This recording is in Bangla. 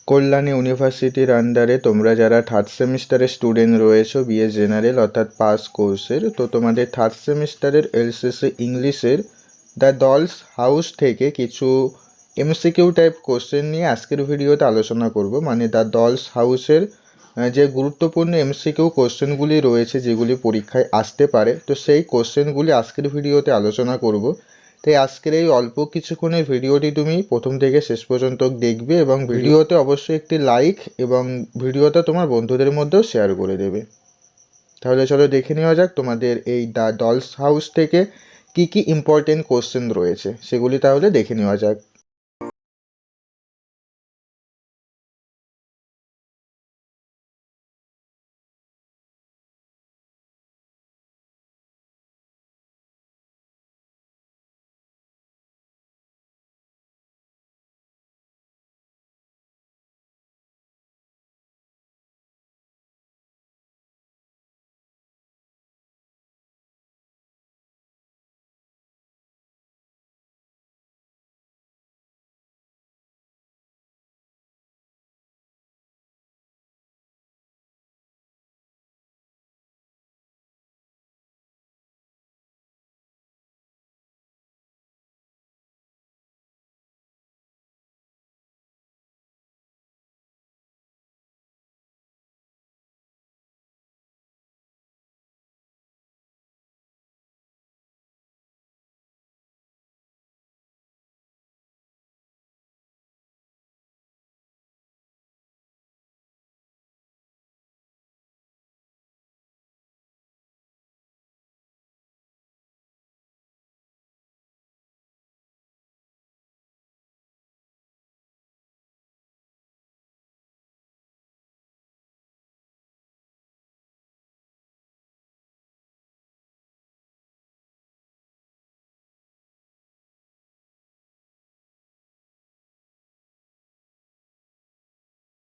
কল্যাণী ইউনিভার্সিটির আন্ডারে তোমরা যারা থার্ড সেমিস্টারের স্টুডেন্ট রয়েছো বিএ জেনারেল অর্থাৎ পাস কোর্সের, তো তোমাদের থার্ড সেমিস্টারের এলসিসি ইংলিশের দ্য ডলস হাউস থেকে কিছু এমসিকিউ টাইপ কোশ্চেন নিয়ে আজকের ভিডিওতে আলোচনা করব। মানে দ্য ডলস হাউসের যে গুরুত্বপূর্ণ এমসিকিউ কোশ্চেনগুলি রয়েছে যেগুলি পরীক্ষায় আসতে পারে, তো সেই কোশ্চেনগুলি আজকের ভিডিওতে আলোচনা করব। তাই আজকের এই অল্প কিছুক্ষণের ভিডিওটি তুমি প্রথম থেকে শেষ পর্যন্ত দেখবে এবং ভিডিওতে অবশ্যই একটি লাইক এবং ভিডিওটা তোমার বন্ধুদের মধ্যেও শেয়ার করে দেবে। তাহলে চলো দেখে নেওয়া যাক তোমাদের এই দ্য ডলস হাউস থেকে কি কি ইম্পর্টেন্ট কোশ্চেন রয়েছে, সেগুলি তাহলে দেখে নেওয়া যাক।